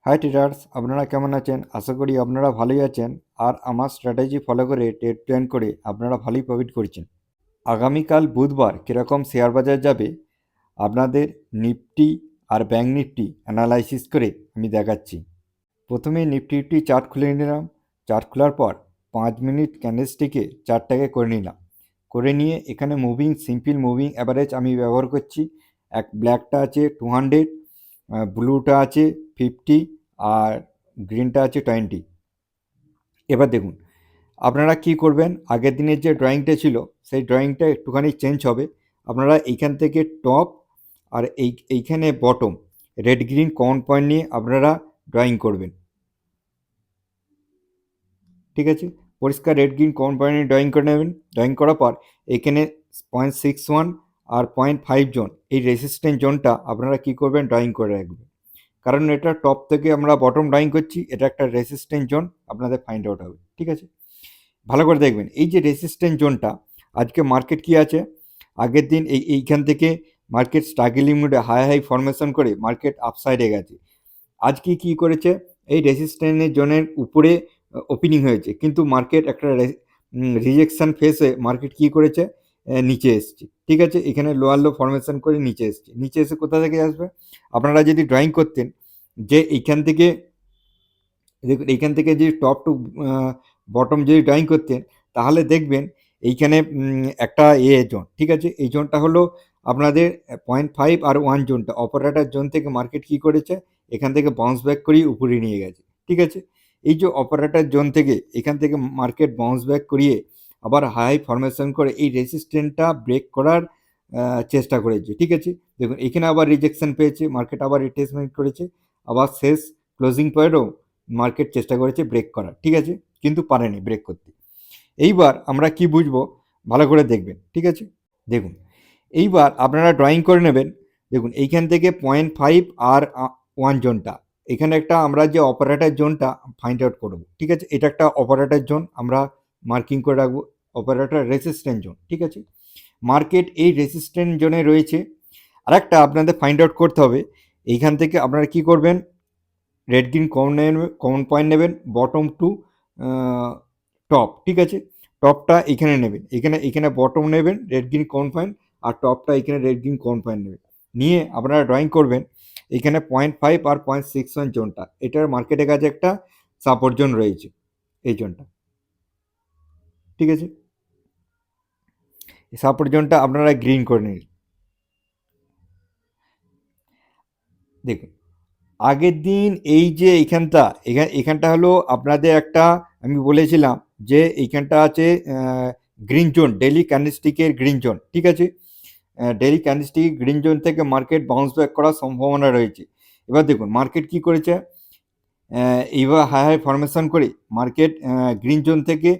High traders, আপনারা কেমন আছেন? আশা করি আপনারা ভালোই আছেন আর আমার স্ট্র্যাটেজি ফলো করে ট্রেড প্ল্যান করে আপনারা ভালোই প্রফিট করছেন। আগামীকাল বুধবার কীরকম শেয়ার বাজার যাবে আপনাদের নিফটি আর ব্যাঙ্ক নিফটি অ্যানালাইসিস করে আমি দেখাচ্ছি। প্রথমে নিফটি চার্ট খুলে নিলাম। চার্ট খোলার পর 5 মিনিট ক্যান্ডেলস্টিকে চার্টটাকে করে নিলাম। করে নিয়ে এখানে সিম্পল মুভিং অ্যাভারেজ আমি ব্যবহার করছি। ব্ল্যাকটা আছে 200, ব্লুটা আছে 50 আর গ্রিনটা আছে 20। এবার দেখুন আপনারা কি করবেন, আগের দিনের যে ড্রয়িংটা ছিল সেই ড্রয়িংটা একটুখানি চেঞ্জ হবে। আপনারা এইখান থেকে টপ আর এইখানে bottom red green common point নিয়ে আপনারা ড্রয়িং করবেন। ঠিক আছে, পরিষ্কার রেড গ্রিন কমন পয়েন্টে ড্রয়িং করে নেবেন। ড্রয়িং করার পর এখানে 0.61 আর 0.5 জোন, এই রেসিস্ট্যান্ট জোনটা আপনারা কি করবেন, ড্রয়িং করে রাখবেন। কারণ এটা টপ থেকে আমরা বটম ড্রয়িং করছি, এটা একটা রেসিস্ট্যান্ট জোন আপনাদের ফাইন্ড আউট হবে। ঠিক আছে, ভালো করে দেখবেন এই যে রেসিস্ট্যান্ট জোনটা, আজকে মার্কেট কি আছে, আগের দিন এইখান থেকে মার্কেট স্ট্রাগলিং মুডে হাই ফরমেশন করে মার্কেট আপসাইডে গেছে। আজকে কি করেছে, এই রেসিস্ট্যান্ট জোনের উপরে ওপেনিং হয়েছে, কিন্তু মার্কেট একটা রিজেকশন ফেসে মার্কেট কি করেছে, নিচে এসছে। ঠিক আছে, এখানে লোয়ার লো ফরমেশন করে নিচে এসছে। নিচে এসে কোথা থেকে আসবে, আপনারা যদি ড্রয়িং করতেন যে এইখান থেকে, দেখুন এইখান থেকে যদি টপ টু বটম যদি ড্রয়িং করতেন তাহলে দেখবেন এইখানে একটা জোন। ঠিক আছে, এই জোনটা হলো আপনাদের 0.5 আর 1 জোনটা, অপারেটর জোন থেকে মার্কেট কি করেছে, এখান থেকে বাউন্স ব্যাক করিয়ে উপরে নিয়ে গেছে। ঠিক আছে, এই যে অপারেটর জোন থেকে এখান থেকে মার্কেট বাউন্স ব্যাক করিয়ে আবার হাই ফরমেশন করে এই রেসিস্ট্যান্টটা ব্রেক করার চেষ্টা করেছে। ঠিক আছে, দেখুন এখানে আবার রিজেকশন পেয়েছে, মার্কেট আবার রিট্রেসমেন্ট করেছে, আবার শেষ ক্লোজিং পয়েন্টও মার্কেট চেষ্টা করেছে ব্রেক করার। ঠিক আছে, কিন্তু পারেনি ব্রেক করতে। এইবার আমরা কি বুঝবো, ভালো করে দেখবেন। ঠিক আছে, দেখুন এইবার আপনারা ড্রয়িং করে নেবেন। দেখুন এইখান থেকে 0.5 আর 1 জোনটা, এখানে একটা আমরা যে অপারেটর জোনটা ফাইন্ড আউট করবো। ঠিক আছে, এটা একটা অপারেটর জোন, আমরা মার্কিং করে রাখবো, অপারেটর রেসিস্ট্যান্ট জোন। ঠিক আছে, মার্কেট এই রেসিস্ট্যান্ট জোনে রয়েছে। আর একটা আপনাদের ফাইন্ড আউট করতে হবে, এইখান থেকে আপনারা কি করবেন, রেড গ্রিন কমন পয়েন্ট নেবেন বটম টু টপ। ঠিক আছে, টপটা এখানে নেবেন, এখানে বটম নেবেন রেড গ্রিন কমন পয়েন্ট, আর টপটা এখানে রেড গ্রিন কমন পয়েন্ট নেবেন। নিয়ে আপনারা ড্রয়িং করবেন এখানে 0.5 আর 0.61 জোনটা, এটার মার্কেটের কাছে একটা সাপোর্ট জোন রয়েছে, এই জোনটা। ঠিক আছে, সাপোর্ট জোনটা আপনারা গ্রিন করে নিন। দেখুন আগের দিন এই যে এখানটা হলো আপনাদের একটা, আমি বলেছিলাম যে এইখানটা আছে গ্রিন জোন, ডেইলি ক্যান্ডেলস্টিকের গ্রিন জোন। ঠিক আছে, ডেইলি ক্যান্ডেলস্টিক গ্রিন জোন থেকে মার্কেট বাউন্স ব্যাক করার সম্ভাবনা রয়েছে। এবার দেখুন মার্কেট কি করেছে, এইবার হাই ফরমেশন করে মার্কেট গ্রিন জোন থেকে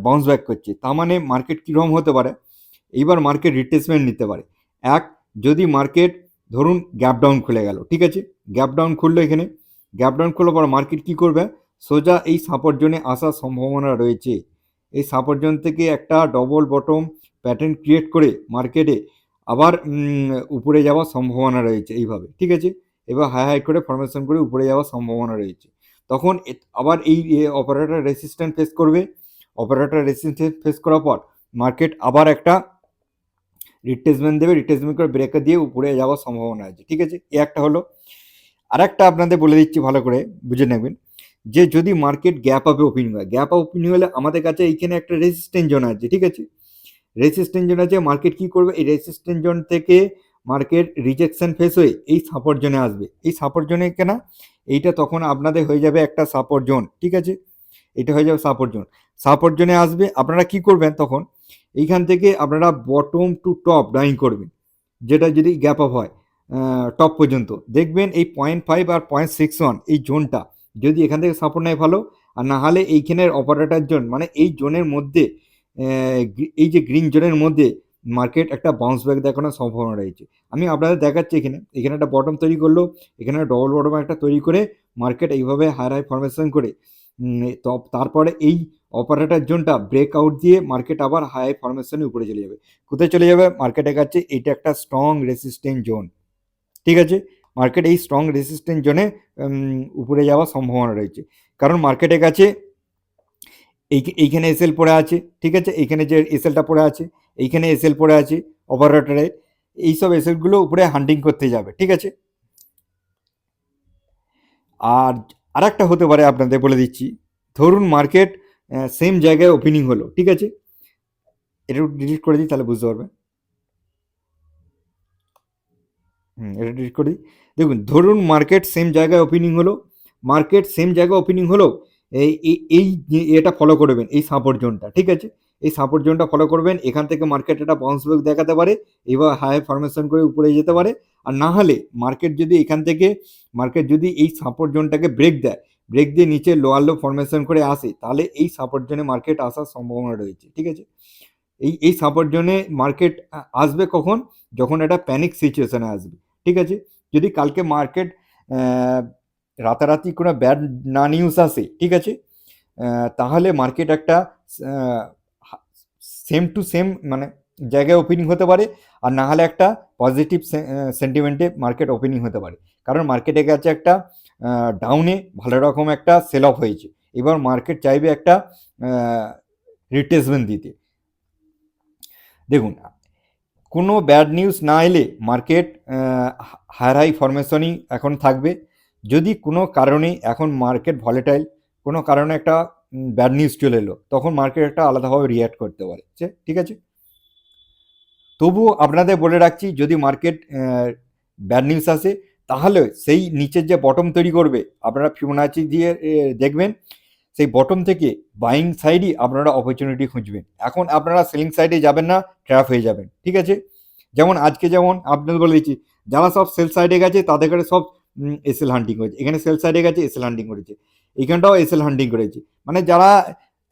বাউন্স ব্যাক করছে। তার মানে মার্কেট কীরকম হতে পারে, এইবার মার্কেট রিট্রেসমেন্ট নিতে পারে। যদি মার্কেট ধরুন গ্যাপ ডাউন খুলে গেল, ঠিক আছে, গ্যাপ ডাউন খুললো, এখানে গ্যাপ ডাউন খুললো পর মার্কেট কি করবে, সোজা এই সাপোর্ট জোনে আসার সম্ভাবনা রয়েছে। এই সাপোর্ট জোন থেকে একটা ডবল বটম প্যাটার্ন ক্রিয়েট করে মার্কেটে আবার উপরে যাওয়ার সম্ভাবনা রয়েছে এইভাবে। ঠিক আছে, এবার হাই করে ফরমেশন করে উপরে যাওয়ার সম্ভাবনা রয়েছে। তখন আবার এই অপারেটর রেসিস্ট্যান্ট ফেস করবে, অপারেটর রেসিস্ট্যান্ট ফেস করার পর মার্কেট আবার একটা রিট্রেসমেন্ট দেবে, রিট্রেসমেন্ট করে ব্রেকার দিয়ে উপরে যাওয়ার সম্ভাবনা আছে। ঠিক আছে, এ একটা হলো। আর একটা আপনাদের বলে দিচ্ছি, ভালো করে বুঝে নেবেন, যে যদি মার্কেট গ্যাপ আপে ওপেনিং হয়, গ্যাপ আপ ওপেনিং হলে আমাদের কাছে এইখানে একটা রেসিস্ট্যান্ট জোন আছে। ঠিক আছে, রেসিস্ট্যান্ট জোন আছে, মার্কেট কি করবে, এই রেসিস্ট্যান্ট জোন থেকে মার্কেট রিজেকশন ফেস হয়ে এই সাপোর্ট জোনে আসবে। এই সাপোর্ট জোনে কেনা, এইটা তখন আপনাদের হয়ে যাবে একটা সাপোর্ট জোন। ঠিক আছে, এটা হয়ে যাবে সাপোর্ট জোন। সাপোর্ট জোনে আসবে, আপনারা কি করবেন তখন, এইখান থেকে আপনারা বটম টু টপ ড্রয়িং করবেন, যেটা যদি গ্যাপ আপ হয় টপ পর্যন্ত, দেখবেন এই 0.5 আর 0.61 এই জোনটা যদি এখান থেকে সাপোর্ট নেয় ভালো, আর না হলে এইখানের অপারেটর জোন, মানে এই জোনের মধ্যে, এই যে গ্রিন জোনের মধ্যে মার্কেট একটা বাউন্স ব্যাক দেখানোর সম্ভাবনা রয়েছে। আমি আপনাদের দেখাচ্ছি, এখানে একটা বটম তৈরি করলো, এখানে ডবল বটম একটা তৈরি করে মার্কেট এইভাবে হাই ফরমেশন করে তারপরে এই অপারেটর জোনটা ব্রেকআউট দিয়ে মার্কেট আবার হাই ফরমেশনের উপরে চলে যাবে। কোথায় চলে যাবে, মার্কেটের কাছে এটা একটা স্ট্রং রেসিস্ট্যান্ট জোন। ঠিক আছে, মার্কেট এই স্ট্রং রেসিস্ট্যান্ট জোনে উপরে যাওয়ার সম্ভাবনা রয়েছে, কারণ মার্কেটের কাছে এইখানে এসএল পড়ে আছে, ঠিক আছে, এইখানে যে এসএলটা পড়ে আছে, এইখানে এসএল পড়ে আছে অপারেটরে, এইসব এসএলগুলো উপরে হান্টিং করতে যাবে, ঠিক আছে। আর আরেকটা হতে পারে, আপনাদের বলে দিচ্ছি, ধরুন মার্কেট সেম জায়গায় ওপেনিং হলো, ঠিক আছে, এটা ডিলিট করে দিই তাহলে বুঝতে পারবে। এটা ডিলিট করে দিই। দেখুন, ধরুন মার্কেট সেম জায়গায় ওপেনিং হলো, মার্কেট সেম জায়গায় ওপেনিং হলো, এই এটা ফলো করবেন, এই সাপোর্ট জোনটা, ঠিক আছে, এই সাপোর্ট জোনটা ফলো করবেন। এখান থেকে মার্কেট একটা বাউন্স ব্যাক দেখাতে পারে, এবার হাই ফরমেশন করে উপরে যেতে পারে। আর না হলে মার্কেট যদি এখান থেকে এই সাপোর্ট জোনটাকে ব্রেক দেয়, ব্রেক দিয়ে নিচে লোয়ার লো ফরমেশন করে আসে, তাহলে এই সাপোর্ট জোনে মার্কেট আসার সম্ভাবনা রয়েছে, ঠিক আছে। এই সাপোর্ট জোনে মার্কেট আসবে কখন? যখন একটা প্যানিক সিচুয়েশনে আসবে, ঠিক আছে। যদি কালকে মার্কেট রাতারাতি কোনো ব্যাড না নিউজ আসে, ঠিক আছে, তাহলে মার্কেট একটা সেম টু সেম মানে জায়গায় ওপেনিং হতে পারে, আর না হলে একটা পজিটিভ সেন্টিমেন্টে মার্কেট ওপেনিং হতে পারে, কারণ মার্কেটের কাছে একটা ডাউনে ভালো রকম একটা সেল অফ হয়েছে, এবার মার্কেট চাইবে একটা রিট্রেসমেন্ট দিতে। দেখুন, কোনো ব্যাড নিউজ না এলে মার্কেট হায়ার হাই ফরমেশনই এখন থাকবে। যদি কোনো কারণে এখন মার্কেট ভলেটাইল, কোনো কারণে একটা ব্যাড নিউজ চলে এলো, তখন মার্কেট একটা আলাদাভাবে রিঅ্যাক্ট করতে পারে, ঠিক আছে। তবুও আপনাদের বলে রাখছি, যদি মার্কেট ব্যাড নিউজ আসে, তাহলে সেই নিচের যে বটম তৈরি করবে, আপনারা ফিবোনাচি দিয়ে দেখবেন, সেই বটম থেকে বাইং সাইডই আপনারা অপরচুনিটি খুঁজবেন। এখন আপনারা সেলিং সাইডে যাবেন না, ট্র্যাপ হয়ে যাবেন, ঠিক আছে। যেমন আজকে যেমন আপনাদের বলে দিচ্ছি, যারা সব সেল সাইডে গেছে তাদের কাছে সব এসএল হান্টিং করেছে, এখানে সেল সাইডে গেছে এসএল হান্টিং করেছে, এইখানটাও এসএল হান্টিং করেছে। মানে যারা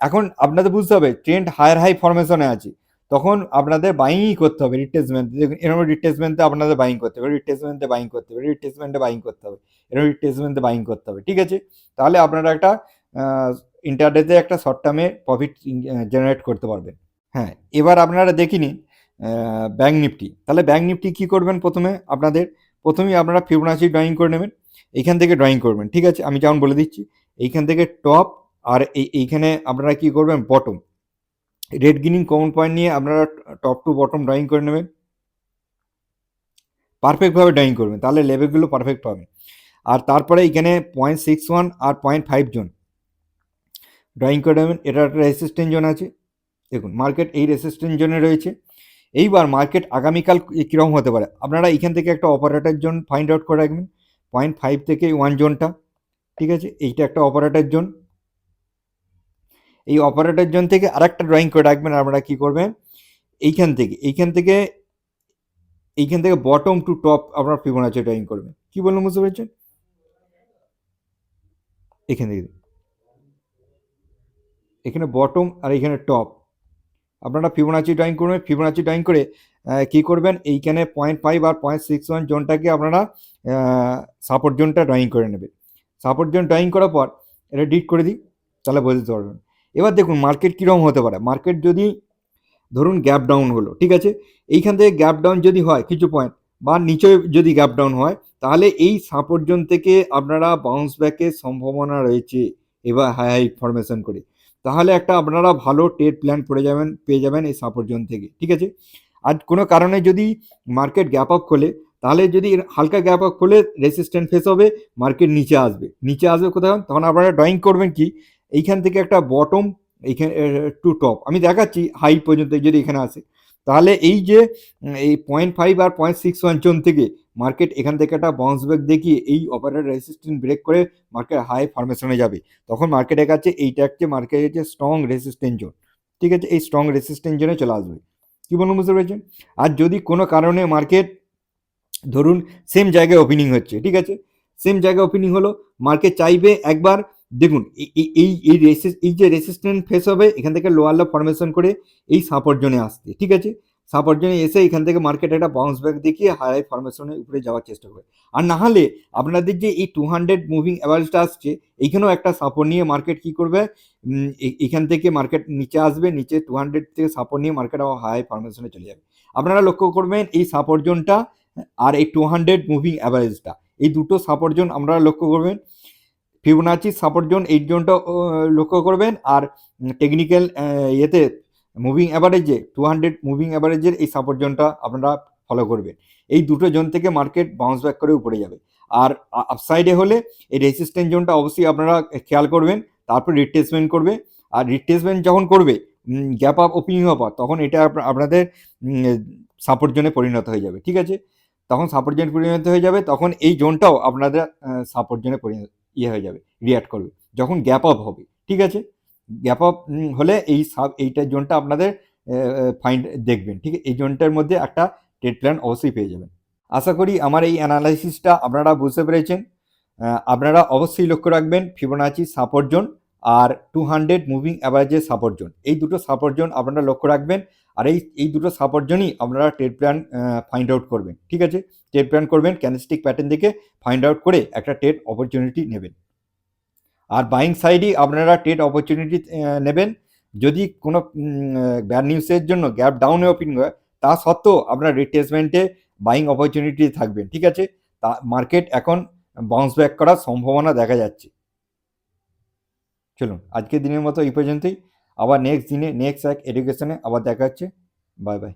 এখন আপনাদের বুঝতে হবে ট্রেন্ড হায়ার হাই ফরমেশনে আছে, তখন আপনাদের বাইংই করতে হবে। রিট্রেসমেন্ট, এরকম রিট্রেসমেন্টে আপনাদের বাইং করতে হবে, রিট্রেসমেন্টে বাইং করতে হবে, রিট্রেসমেন্টে বাইং করতে হবে, এরকম রিট্রেসমেন্টে বাইং করতে হবে, ঠিক আছে। তাহলে আপনারা একটা ইন্টারডেতে একটা শর্ট টার্মে প্রফিট জেনারেট করতে পারবেন। হ্যাঁ, এবার আপনারা দেখে নিন ব্যাঙ্ক নিফটি। তাহলে ব্যাঙ্ক নিফটি কী করবেন? প্রথমেই আপনারা ফিবোনাচি ড্রয়িং করে নেবেন, এইখান থেকে ড্রয়িং করবেন, ঠিক আছে। আমি যেমন বলে দিচ্ছি, এইখান থেকে টপ, আর এইখানে আপনারা কী করবেন? Bottom, red green common point নিয়ে আপনারা টপ টু বটম ড্রয়িং করে নেবেন, পারফেক্টভাবে ড্রয়িং করবেন, তাহলে লেভেলগুলো পারফেক্ট পাবেন। আর তারপরে এখানে 0.61 আর 0.5 জোন ড্রয়িং করে নেবেন, এটা একটা রেসিস্ট্যান্ট জোন আছে। দেখুন, মার্কেট এই রেসিস্ট্যান্ট জোনে রয়েছে। এইবার মার্কেট আগামীকাল কীরকম হতে পারে, আপনারা এখান থেকে একটা অপারেটর জোন ফাইন্ড আউট করে রাখবেন, 0.5 থেকে 1 জোনটা, ঠিক আছে, এইটা একটা অপারেটর জোন। এই অপারেটর জোন থেকে আরেকটা ড্রয়িং করে রাখবেন। আপনারা কী করবেন? এইখান থেকে বটম টু টপ আপনারা ফিবোনাচি ড্রয়িং করবেন। কি বললাম, বুঝতে পেরেছেন? এখান থেকে এখানে বটম আর এখানে টপ আপনারা ফিবোনাচি ড্রয়িং করবেন। ফিবোনাচি ড্রয়িং করে কী করবেন? এইখানে 0.5 আর 0.61 জোনটাকে আপনারা সাপোর্ট জোনটা ড্রয়িং করে নেবেন। সাপোর্ট জোন ড্রয়িং করার পর এটা ডিলিট করে দিই, তাহলে বুঝতে পারবেন। এবার দেখুন মার্কেট কীরকম হতে পারে। মার্কেট যদি ধরুন গ্যাপ ডাউন হলো, ঠিক আছে, এইখান থেকে গ্যাপ ডাউন যদি হয় কিছু পয়েন্ট, বা নিচে যদি গ্যাপ ডাউন হয়, তাহলে এই সাপোর্ট জোন থেকে আপনারা বাউন্স ব্যাকের সম্ভাবনা রয়েছে এবার হাই ফরমেশন করে। তাহলে একটা আপনারা ভালো ট্রেড প্ল্যান পেয়ে যাবেন এই সাপোর্ট জোন থেকে, ঠিক আছে। আর কোনো কারণে যদি মার্কেট গ্যাপ আপ খোলে, তাহলে যদি হালকা গ্যাপ আপ খোলে রেসিস্ট্যান্ট ফেস হবে, মার্কেট নিচে আসবে কোথাও, তখন আপনারা ড্রয়িং করবেন কি, এইখান থেকে একটা বটম, এইখানে টু টপ আমি দেখাচ্ছি হাই পর্যন্ত যদি এখানে আসে, তাহলে এই যে এই 0.5 আর 0.61 জোন থেকে মার্কেট এখান থেকে একটা বাউন্স ব্যাক দেখিয়ে এই অপারেটর রেসিস্ট্যান্ট ব্রেক করে মার্কেট হাই ফরমেশনে যাবে, তখন মার্কেটের কাছে এইটা একটা মার্কেটের স্ট্রং রেসিস্ট্যান্ট জোন, ঠিক আছে। এই স্ট্রং রেসিস্ট্যান্ট জোনে চলে আসবে। কি বলুন, বুঝতে পেরেছেন? আর যদি কোনো কারণে মার্কেট ধরুন সেম জায়গায় ওপেনিং হচ্ছে, ঠিক আছে, সেম জায়গায় ওপেনিং হলো, মার্কেট চাইবে একবার দেখুন এই যে রেসিস্ট্যান্ট ফেস হবে, এখান থেকে লোয়ার লো ফরমেশন করে এই সাপোর্ট জোনে আসতে, ঠিক আছে। সাপোর্ট জোনে এসে এখান থেকে মার্কেট একটা বাউন্স ব্যাক দেখিয়ে হাই ফরমেশনের উপরে যাওয়ার চেষ্টা করবে। আর না হলে আপনাদের যে এই 200 মুভিং অ্যাভারেজটা আসছে, এইখানেও একটা সাপোর্ট নিয়ে মার্কেট কি করবে, এখান থেকে মার্কেট নিচে আসবে, নিচে 200 থেকে সাপোর্ট নিয়ে মার্কেট আবার হাই ফরমেশনে চলে যাবে। আপনারা লক্ষ্য করবেন এই সাপোর্ট জোনটা আর এই 200 মুভিং অ্যাভারেজটা, এই দুটো সাপোর্ট জোন আপনারা লক্ষ্য করবেন। ফিবোনাচি সাপোর্ট জোন এই জোনটা লক্ষ্য করবেন, আর টেকনিক্যাল ইয়েতে মুভিং অ্যাভারেজে 200 মুভিং অ্যাভারেজের এই সাপোর্ট জোনটা আপনারা ফলো করবেন। এই দুটো জোন থেকে মার্কেট বাউন্স ব্যাক করে উপরে যাবে। আর আপসাইডে হলে এই রেসিস্ট্যান্ট জোনটা অবশ্যই আপনারা খেয়াল করবেন, তারপর রিট্রেসমেন্ট করবে। আর রিট্রেসমেন্ট যখন করবে গ্যাপ আপ ওপেনিং আপ, তখন এটা আপনাদের সাপোর্ট জোনে পরিণত হয়ে যাবে, ঠিক আছে? তখন সাপোর্ট জোনে পরিণত হয়ে যাবে, তখন এই জোনটাও আপনাদের সাপোর্ট জোনে পরিণত হয়ে যাবে, রিঅ্যাক্ট করবে যখন গ্যাপ আপ হবে, ঠিক আছে? গ্যাপ আপ হলে এইটা জোনটা আপনাদের ফাইন্ড দেখবেন, ঠিক আছে? এই জোনটার মধ্যে একটা ট্রেড প্ল্যান অবশ্যই পেয়ে যাবেন। আশা করি আমার এই অ্যানালাইসিসটা আপনারা বুঝতে পেরেছেন। আপনারা অবশ্যই লক্ষ্য রাখবেন ফিবোনাচি সাপোর্ট জোন আর 200 মুভিং অ্যাভারেজের সাপোর্ট জোন, এই দুটো সাপোর্ট জোন আপনারা লক্ষ্য রাখবেন। আর এই দুটো সাপোর্ট জোনই আপনারা ট্রেড প্ল্যান ফাইন্ড আউট করবেন, ঠিক আছে? ট্রেড প্ল্যান করবেন, ক্যান্ডেলস্টিক প্যাটার্ন দেখে ফাইন্ড আউট করে একটা ট্রেড অপরচুনিটি নেবেন। আর বাইং সাইডই আপনারা ট্রেড অপরচুনিটি নেবেন যদি কোনো ব্যাড নিউজের জন্য গ্যাপ ডাউনে ওপেন হয়, তা সত্ত্বেও আপনারা রিট্রেসমেন্টে বাইং অপরচুনিটি থাকবেন, ঠিক আছে? তা মার্কেট এখন বাউন্স ব্যাক করার সম্ভাবনা দেখা যাচ্ছে। চলুন আজকের দিনের মতো এই পর্যন্তই, আবার নেক্সট দিনে নেক্সট এক এডুকেশনে আবার দেখা হচ্ছে। Bye bye.